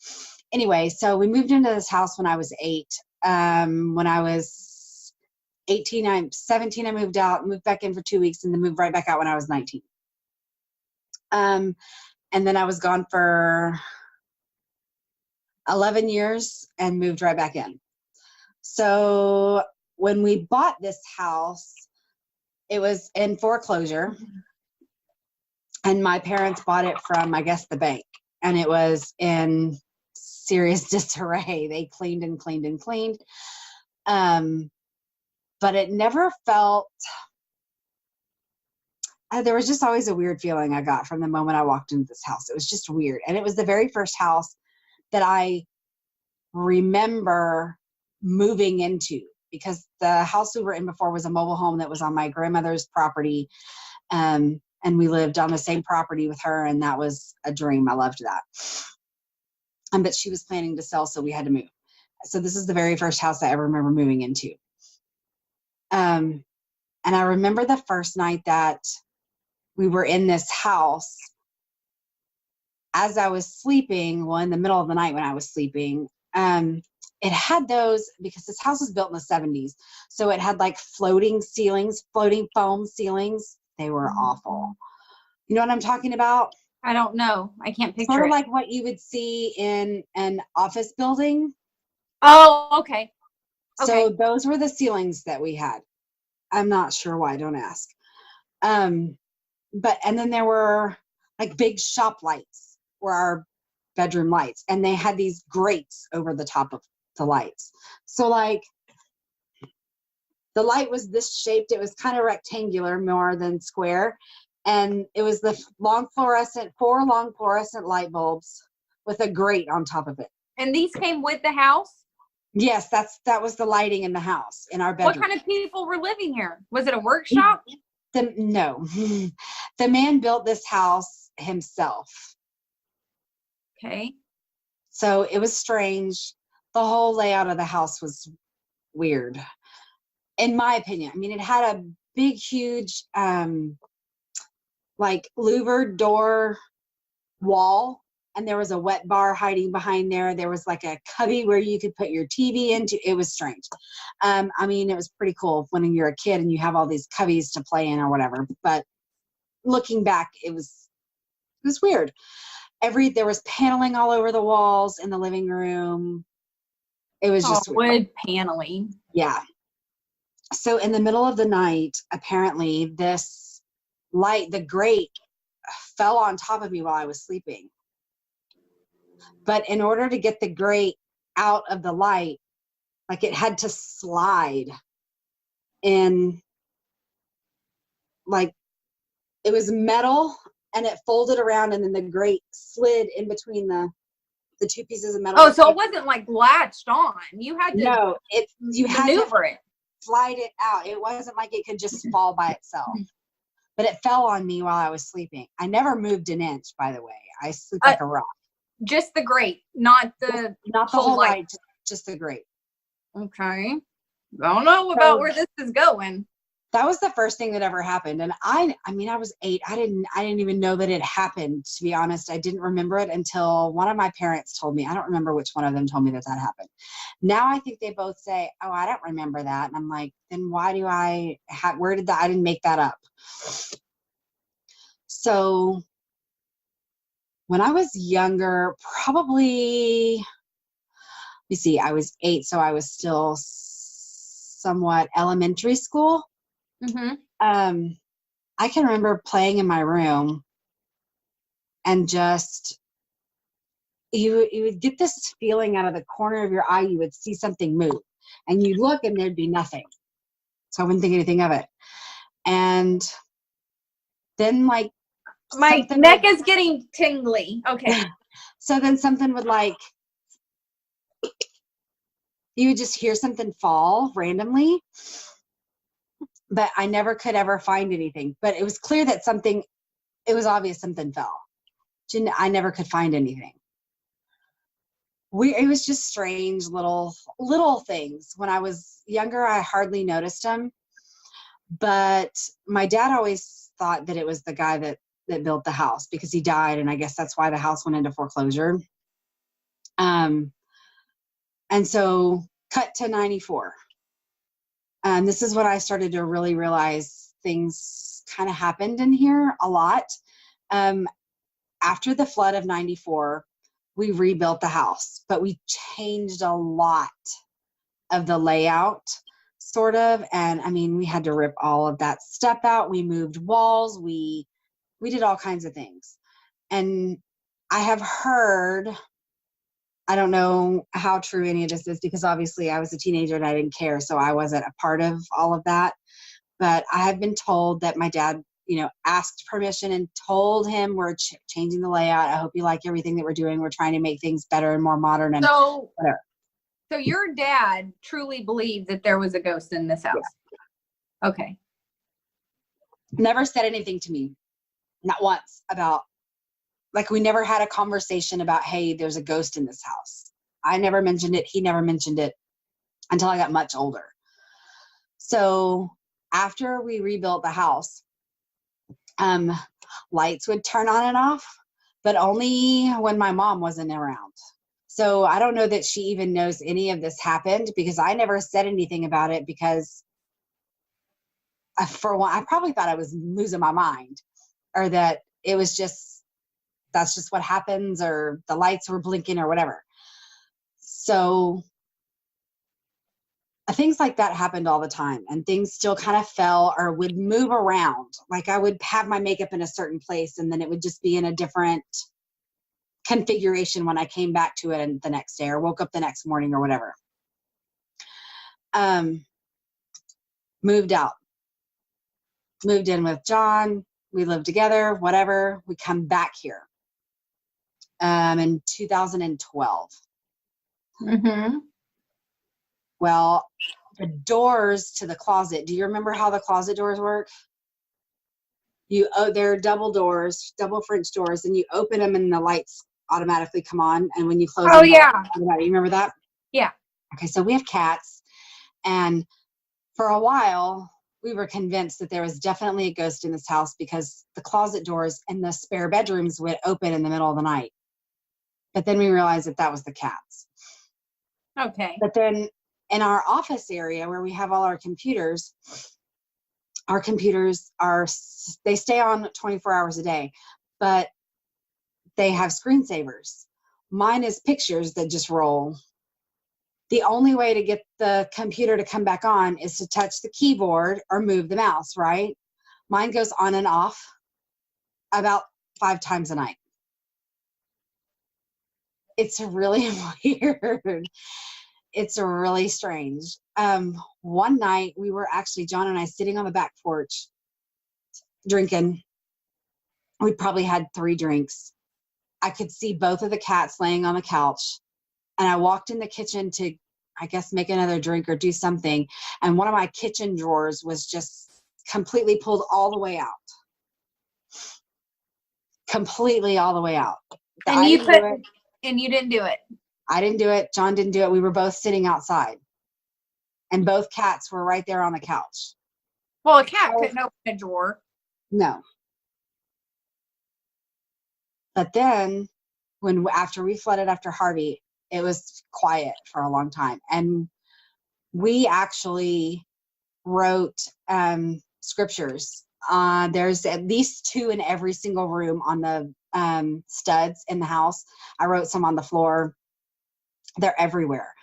Anyway, so we moved into this house when I was 8. When I was 17, I moved out, moved back in for 2 weeks, and then moved right back out when I was 19. And then I was gone for 11 years and moved right back in. So when we bought this house, it was in foreclosure. And my parents bought it from, I guess, the bank. And it was in serious disarray. They cleaned and cleaned and cleaned. But it never felt... there was just always a weird feeling I got from the moment I walked into this house. It was just weird. And it was the very first house that I remember moving into, because the house we were in before was a mobile home that was on my grandmother's property. And we lived on the same property with her, and that was a dream. I loved that. But she was planning to sell, so we had to move. So this is the very first house I ever remember moving into. And I remember the first night that we were in this house, as I was sleeping, well, in the middle of the night when I was sleeping, it had those, because this house was built in the 70s. So it had like floating ceilings, floating foam ceilings. They were awful. You know what I'm talking about? I don't know. I can't picture Sort of it. like what you would see in an office building. Oh, okay. So those were the ceilings that we had. I'm not sure why. Don't ask. And then there were like big shop lights were our bedroom lights, and they had these grates over the top of the lights. So like the light was this shaped. It was kind of rectangular more than square. And it was the four long fluorescent light bulbs with a grate on top of it. And these came with the house? Yes, that was the lighting in the house, in our bedroom. What kind of people were living here? Was it a workshop? No. The man built this house himself. Okay. So it was strange. The whole layout of the house was weird, in my opinion. I mean, it had a big, huge, like louvered door wall, and there was a wet bar hiding behind there. There was like a cubby where you could put your TV into. It was strange. I mean, it was pretty cool when you're a kid and you have all these cubbies to play in or whatever. But looking back, it was weird. There was paneling all over the walls in the living room. It was just wood paneling. Yeah. So in the middle of the night, apparently this light, the grate, fell on top of me while I was sleeping. But in order to get the grate out of the light, like it had to slide in, like it was metal and it folded around, and then the grate slid in between the two pieces of metal. Oh, so it wasn't like latched on. You had to you had to it. Slide it out. It wasn't like it could just fall by itself. But it fell on me while I was sleeping. I never moved an inch, by the way. I sleep like a rock. Just the grate, not the whole light, just the grate. Okay. I don't know about where this is going. That was the first thing that ever happened. And I mean, I was 8. I didn't even know that it happened, to be honest. I didn't remember it until one of my parents told me. I don't remember which one of them told me that happened. Now I think they both say, oh, I don't remember that. And I'm like, then why do I didn't make that up. So when I was younger, probably, you see, I was 8, so I was still somewhat elementary school. Mm-hmm. I can remember playing in my room and just, you would get this feeling out of the corner of your eye. You would see something move and you'd look and there'd be nothing. So I wouldn't think anything of it. And then like, my neck is getting tingly. Okay. So then something would you would just hear something fall randomly, but I never could ever find anything. But it was clear that it was obvious something fell. I never could find anything. It was just strange little things. When I was younger, I hardly noticed them. But my dad always thought that it was the guy that built the house, because he died, and I guess that's why the house went into foreclosure. And so cut to 94. This is when I started to really realize things kind of happened in here a lot. After the flood of 94, we rebuilt the house, but we changed a lot of the layout, sort of. And I mean, we had to rip all of that stuff out. We moved walls. We did all kinds of things. And I have heard, I don't know how true any of this is, because obviously I was a teenager and I didn't care, so I wasn't a part of all of that. But I have been told that my dad, asked permission and told him, we're changing the layout. I hope you like everything that we're doing. We're trying to make things better and more modern. And so, whatever. So your dad truly believed that there was a ghost in this house? Yeah. Okay. Never said anything to me. Not once about, like, we never had a conversation about, hey, there's a ghost in this house. I never mentioned it. He never mentioned it until I got much older. So after we rebuilt the house, lights would turn on and off, but only when my mom wasn't around. So I don't know that she even knows any of this happened, because I never said anything about it, because for one, I probably thought I was losing my mind, or that it was that's just what happens, or the lights were blinking or whatever. So things like that happened all the time, and things still kind of fell or would move around. Like I would have my makeup in a certain place, and then it would just be in a different configuration when I came back to it the next day, or woke up the next morning or whatever. moved out, moved in with John. We lived together, whatever. We come back here in 2012. Mm-hmm. Well, the doors to the closet. Do you remember how the closet doors work? They're double doors, double French doors, and you open them and the lights automatically come on. And when you close them, Yeah. You remember that? Yeah. Okay, so we have cats, and for a while we were convinced that there was definitely a ghost in this house because the closet doors and the spare bedrooms would open in the middle of the night. But then we realized that was the cats. Okay. But then in our office area where we have all our computers they stay on 24 hours a day, but they have screensavers. Mine is pictures that just roll. The only way to get the computer to come back on is to touch the keyboard or move the mouse, right? Mine goes on and off about 5 times a night. It's really weird. It's really strange. One night we were actually, John and I, sitting on the back porch drinking. We probably had 3 drinks. I could see both of the cats laying on the couch, and I walked in the kitchen to, I guess, make another drink or do something. And one of my kitchen drawers was just completely pulled all the way out. Completely all the way out. And you didn't do it. I didn't do it. John didn't do it. We were both sitting outside, and both cats were right there on the couch. Well, a cat couldn't open a drawer. No. But then after we flooded after Harvey, it was quiet for a long time. And we actually wrote scriptures. There's at least 2 in every single room on the studs in the house. I wrote some on the floor. They're everywhere.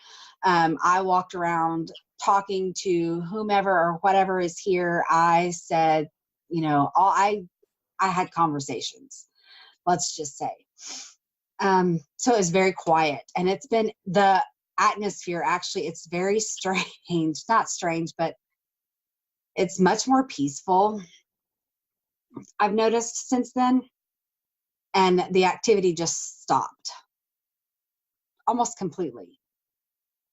I walked around talking to whomever or whatever is here. I said, I had conversations, let's just say. So it was very quiet, and it's been the atmosphere. Actually, it's very strange, not strange, but it's much more peaceful. I've noticed since then, and the activity just stopped almost completely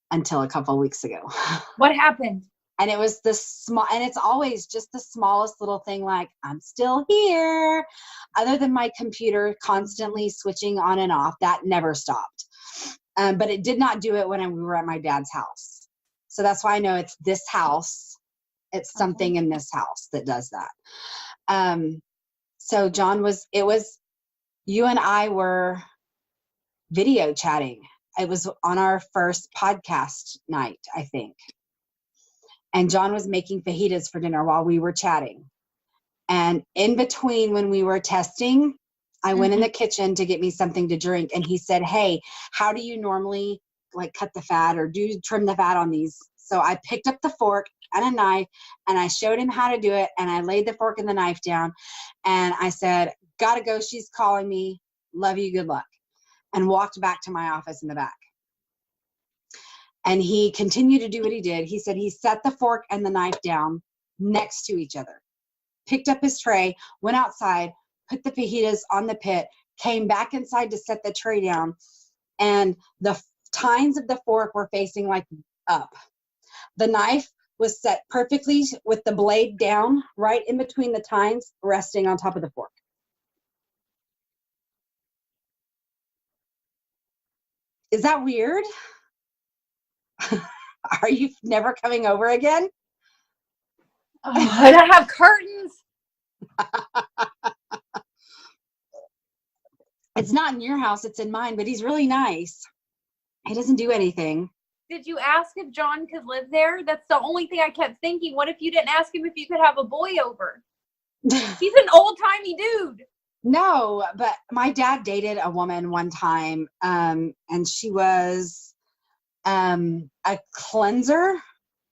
until a couple of weeks ago. What happened? And it was and it's always just the smallest little thing, like, I'm still here. Other than my computer constantly switching on and off, that never stopped. But it did not do it when we were at my dad's house. So that's why I know it's this house. It's something in this house that does that. So John you and I were video chatting. It was on our first podcast night, I think. And John was making fajitas for dinner while we were chatting. And in between, when we were testing, I went in the kitchen to get me something to drink. And he said, hey, how do you normally cut the fat or trim the fat on these? So I picked up the fork and a knife, and I showed him how to do it. And I laid the fork and the knife down. And I said, gotta go. She's calling me. Love you. Good luck. And walked back to my office in the back. And he continued to do what he did. He said he set the fork and the knife down next to each other, picked up his tray, went outside, put the fajitas on the pit, came back inside to set the tray down, and the tines of the fork were facing up. The knife was set perfectly with the blade down right in between the tines, resting on top of the fork. Is that weird? Are you never coming over again? I don't have curtains. It's not in your house, it's in mine, but he's really nice. He doesn't do anything. Did you ask if John could live there? That's the only thing I kept thinking. What if you didn't ask him if you could have a boy over? He's an old-timey dude. No, but my dad dated a woman one time, and she was a cleanser.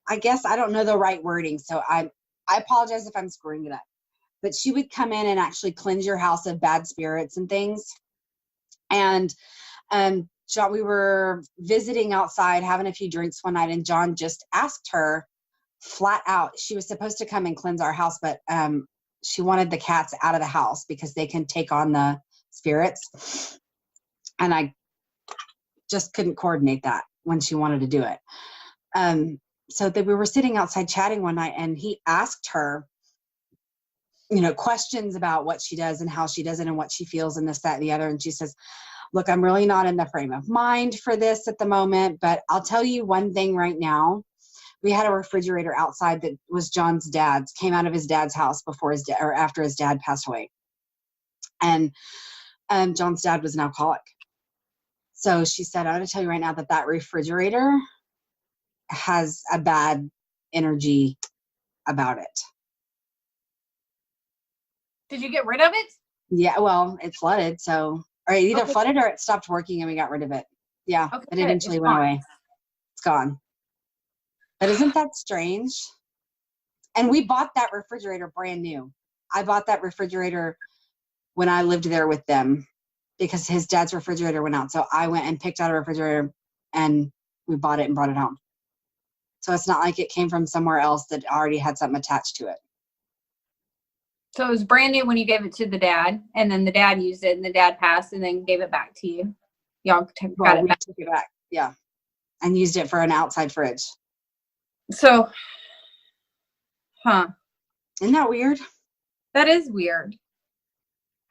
I guess I don't know the right wording, so I apologize if I'm screwing it up. But she would come in and actually cleanse your house of bad spirits and things. And John, we were visiting outside, having a few drinks one night, and John just asked her, flat out. She was supposed to come and cleanse our house, but she wanted the cats out of the house because they can take on the spirits. And I just couldn't coordinate that when she wanted to do it. So that we were sitting outside chatting one night, and he asked her, questions about what she does and how she does it and what she feels and this, that, and the other. And she says, look, I'm really not in the frame of mind for this at the moment, but I'll tell you one thing right now. We had a refrigerator outside that was John's dad's, came out of his dad's house before his dad or after his dad passed away. And John's dad was an alcoholic. So she said, I'm going to tell you right now that refrigerator has a bad energy about it. Did you get rid of it? Yeah, well, it flooded. So, or it either Okay. flooded or it stopped working and we got rid of it. Yeah, Okay, it eventually it's went gone. away. It's gone. But isn't that strange? And we bought that refrigerator brand new. I bought that refrigerator when I lived there with them because his dad's refrigerator went out. So I went and picked out a refrigerator and we bought it and brought it home. So it's not like it came from somewhere else that already had something attached to it. So it was brand new when you gave it to the dad, and then the dad used it, and the dad passed, and then gave it back to you. Y'all got it back. Took it back, yeah, and used it for an outside fridge. So, Isn't that weird? that is weird.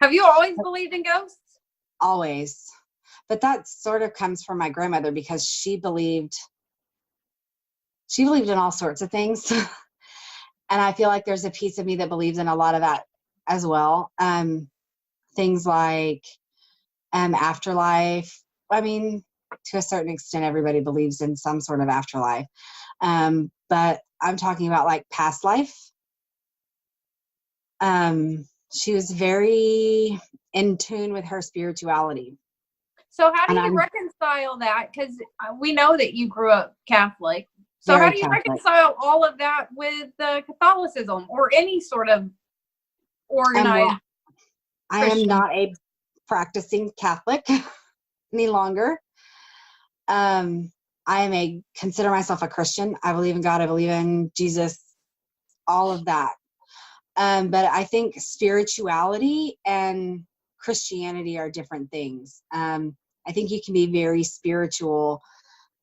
Have you always believed in ghosts? Always. But that sort of comes from my grandmother because she believed in all sorts of things. And I feel like there's a piece of me that believes in a lot of that as well. Things like afterlife. I mean, to a certain extent, everybody believes in some sort of afterlife. But I'm talking about like past life. She was very in tune with her spirituality. So how do you reconcile that? Because we know that you grew up Catholic. So Very how do you Catholic. reconcile all of that with Catholicism or any sort of organized? I am not a practicing Catholic any longer. I consider myself a Christian. I believe in God. I believe in Jesus, all of that. But I think spirituality and Christianity are different things. I think you can be very spiritual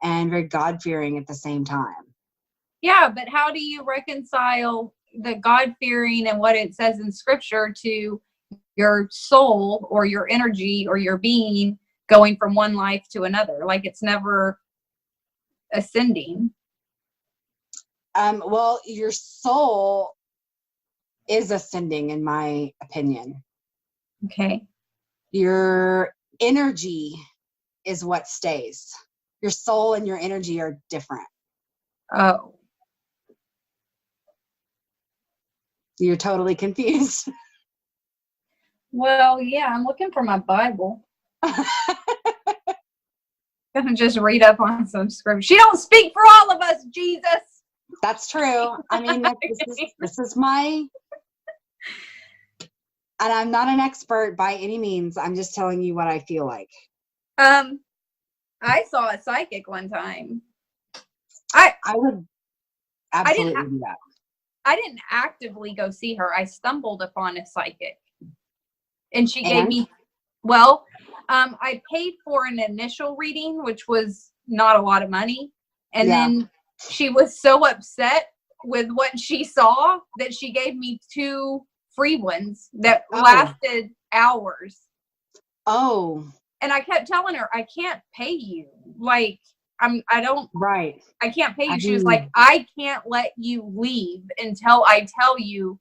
and very God-fearing at the same time. Yeah, but how do you reconcile the God-fearing and what it says in scripture to your soul or your energy or your being going from one life to another? Like it's never ascending. Well, your soul is ascending, in my opinion. Okay. Your energy is what stays. Your soul and your energy are different. Oh. You're totally confused. Well, yeah, I'm looking for my Bible. Gonna just read up on some scripture. She don't speak for all of us, Jesus. That's true. I mean, this is my, and I'm not an expert by any means. I'm just telling you what I feel like. I saw a psychic one time. I would absolutely do that. I didn't actively go see her. I stumbled upon a psychic. And she gave me, I paid for an initial reading, which was not a lot of money. And then she was so upset with what she saw that she gave me 2 free ones that lasted hours. Oh. And I kept telling her, I can't pay you. Like, I can't pay you. She was like, I can't let you leave until I tell you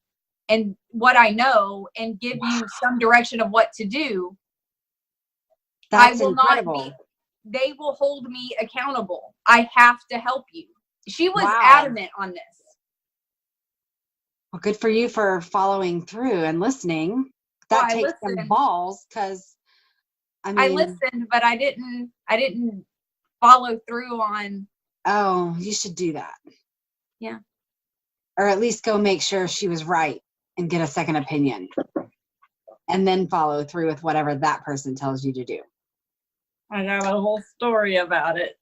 and what I know and give you some direction of what to do. That's I will incredible. not be, they will hold me accountable. I have to help you. She was adamant on this. Well, good for you for following through and listening. That takes some balls because I listened, but I didn't follow through on. Oh, you should do that. Yeah. Or at least go make sure she was right and get a second opinion. And then follow through with whatever that person tells you to do. I got a whole story about it.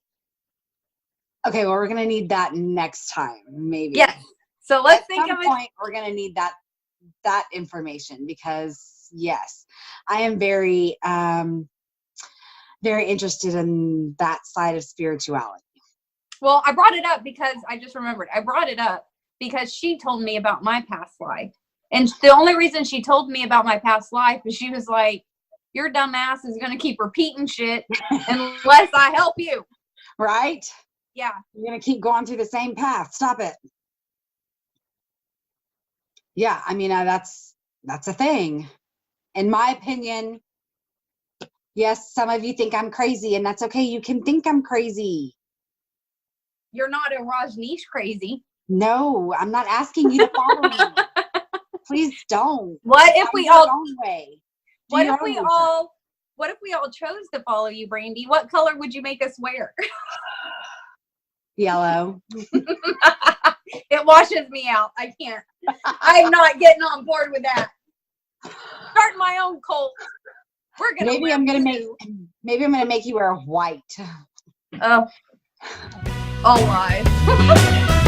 Okay, well, we're gonna need that next time, maybe. Yes. So let's At think some of it. point, we're gonna need that information, because yes, I am very very interested in that side of spirituality. Well, I brought it up because I just remembered. I brought it up because she told me about my past life. And the only reason she told me about my past life is she was like, your dumb ass is going to keep repeating shit unless I help you. Right? Yeah. You're going to keep going through the same path. Stop it. Yeah, I mean, that's a thing. In my opinion, yes, some of you think I'm crazy, and that's okay. You can think I'm crazy. You're not a Rajneesh crazy. No, I'm not asking you to follow me. Please don't. What if we all own way? What if we all chose to follow you, Brandy? What color would you make us wear? Yellow. It washes me out. I can't. I'm not getting on board with that. Start my own cult. We're gonna. Maybe I'm gonna make you wear white. Oh, all lies.